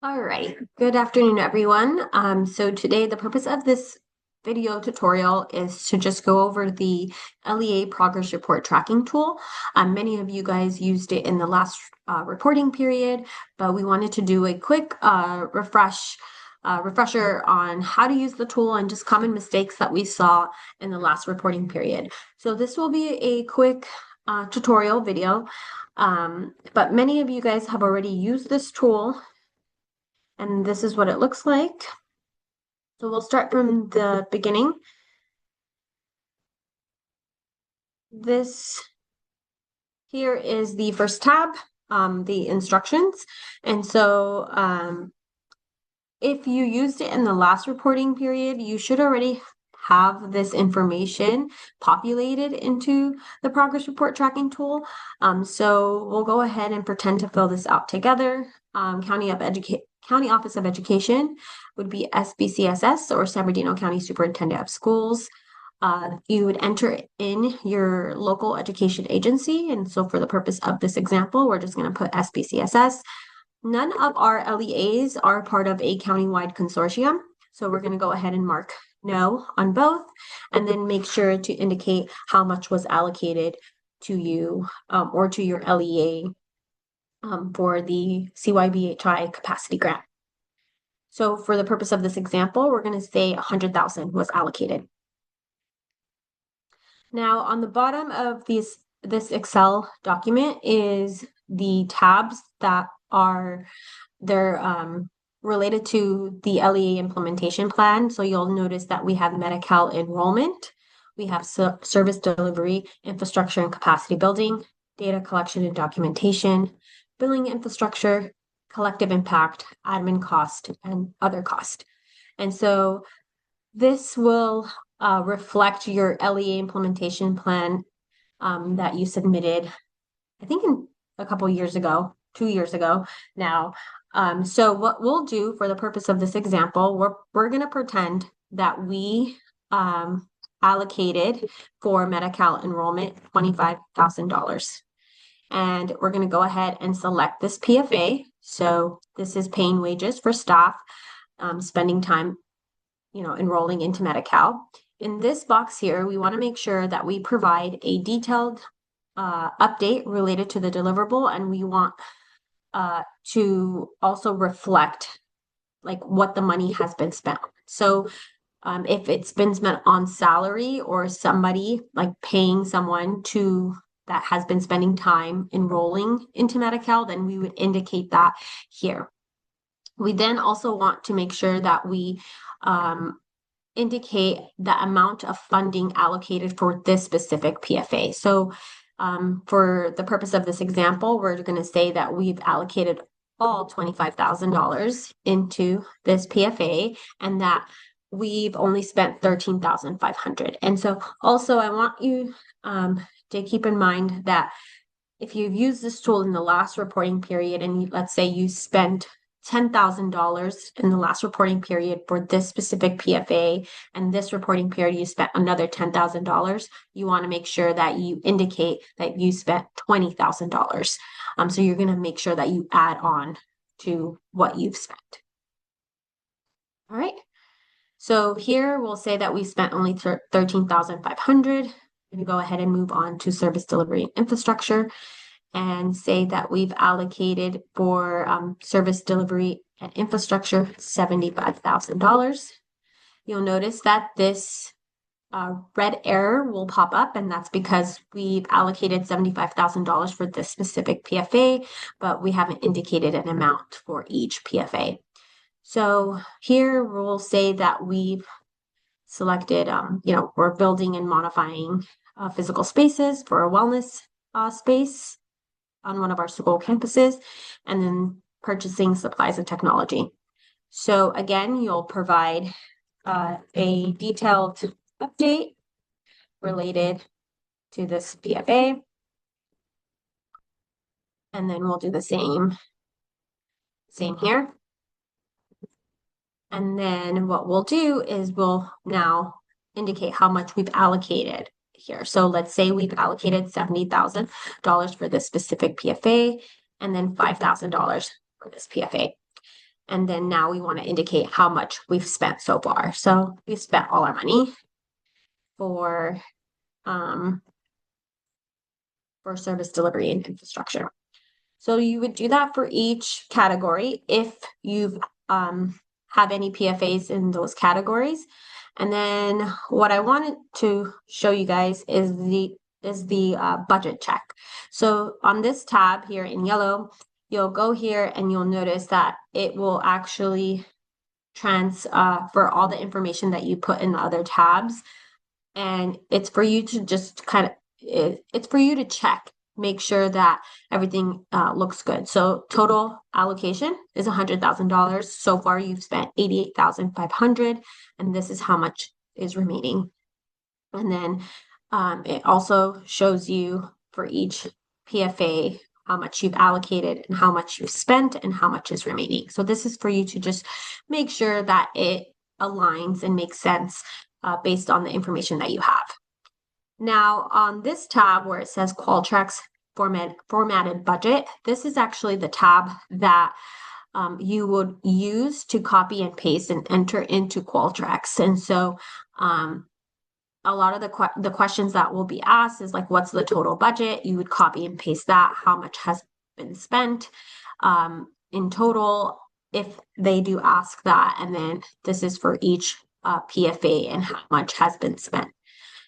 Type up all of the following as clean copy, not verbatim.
All right, good afternoon, everyone. So today the purpose of this video tutorial is to just go over the LEA progress report tracking tool. Many of you guys used it in the last reporting period, but we wanted to do a quick refresher on how to use the tool and just common mistakes that we saw in the last reporting period. So this will be a quick tutorial video, but many of you guys have already used this tool. And this is what it looks like. So we'll start from the beginning. This here is the first tab, the instructions. And so if you used it in the last reporting period, you should already have this information populated into the progress report tracking tool. So we'll go ahead and pretend to fill this out together. County Office of Education would be SBCSS, or San Bernardino County Superintendent of Schools. You would enter in your local education agency. And so for the purpose of this example, we're just going to put SBCSS. None of our LEAs are part of a countywide consortium. So we're going to go ahead and mark no on both, and then make sure to indicate how much was allocated to you or to your LEA for the CYBHI capacity grant. So for the purpose of this example, we're going to say 100,000 was allocated. Now on the bottom of this Excel document is the tabs that are related to the LEA implementation plan. So you'll notice that we have Medi-Cal enrollment, we have service delivery, infrastructure and capacity building, data collection and documentation, billing infrastructure, collective impact, admin cost, and other cost. And so this will reflect your LEA implementation plan that you submitted, I think in a couple years ago, 2 years ago now. So what we'll do for the purpose of this example, we're going to pretend that we allocated for Medi-Cal enrollment $25,000. And we're going to go ahead and select this PFA. So this is paying wages for staff, spending time, enrolling into Medi-Cal. In this box here, we want to make sure that we provide a detailed update related to the deliverable, and we want to also reflect like what the money has been spent. So if it's been spent on salary or somebody like paying someone that has been spending time enrolling into Medi-Cal, then we would indicate that here. We then also want to make sure that we indicate the amount of funding allocated for this specific PFA. So for the purpose of this example, we're going to say that we've allocated all $25,000 into this PFA and that we've only spent $13,500. And so also I want you to keep in mind that if you've used this tool in the last reporting period and let's say you spent $10,000 in the last reporting period for this specific PFA, and this reporting period you spent another $10,000, you want to make sure that you indicate that you spent $20,000. So you're going to make sure that you add on to what you've spent. All right. So here we'll say that we spent only $13,500. I'm going to go ahead and move on to service delivery infrastructure and say that we've allocated for service delivery and infrastructure $75,000. You'll notice that this red error will pop up, and that's because we've allocated $75,000 for this specific PFA, but we haven't indicated an amount for each PFA. So here we'll say that we've selected, we're building and modifying physical spaces for a wellness space on one of our school campuses, and then purchasing supplies and technology. So again, you'll provide a detailed update related to this PFA. And then we'll do the same here. And then what we'll do is we'll now indicate how much we've allocated here. So let's say we've allocated $70,000 for this specific PFA and then $5,000 for this PFA. And then now we want to indicate how much we've spent so far. So we've spent all our money for service delivery and infrastructure. So you would do that for each category if you've have any PFAs in those categories. And then what I wanted to show you guys is the budget check. So on this tab here in yellow, you'll go here and you'll notice that it will actually transfer all the information that you put in the other tabs. And it's for you to just it's for you to check, make sure that everything looks good. So total allocation is $100,000. So far, you've spent $88,500, and this is how much is remaining. And then it also shows you for each PFA how much you've allocated and how much you've spent and how much is remaining. So this is for you to just make sure that it aligns and makes sense based on the information that you have. Now on this tab where it says Qualtrics formatted budget, this is actually the tab that you would use to copy and paste and enter into Qualtrics. And so a lot of the questions that will be asked is like, what's the total budget? You would copy and paste that, how much has been spent in total, if they do ask that. And then this is for each PFA and how much has been spent.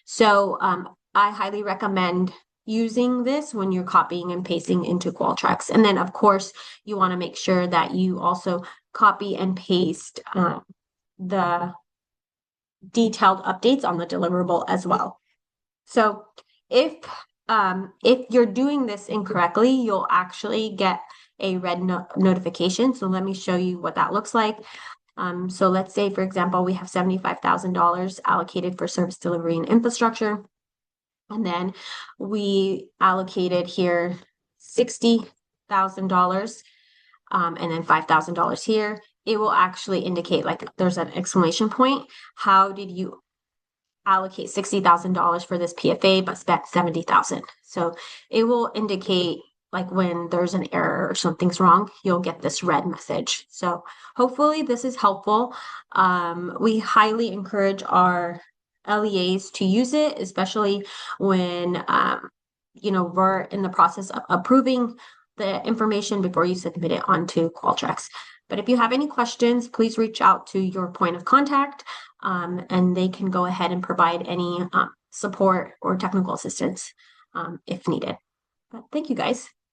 So I highly recommend using this when you're copying and pasting into Qualtrics. And then of course, you want to make sure that you also copy and paste the detailed updates on the deliverable as well. So if you're doing this incorrectly, you'll actually get a red notification. So let me show you what that looks like. So let's say, for example, we have $75,000 allocated for service delivery and infrastructure. And then we allocated here $60,000 and then $5,000 here. It will actually indicate like there's an exclamation point. How did you allocate $60,000 for this PFA but spent $70,000? So it will indicate like when there's an error or something's wrong, you'll get this red message. So hopefully this is helpful. We highly encourage our LEAs to use it, especially when we're in the process of approving the information before you submit it onto Qualtrics. But if you have any questions, please reach out to your point of contact and they can go ahead and provide any support or technical assistance if needed. But thank you guys.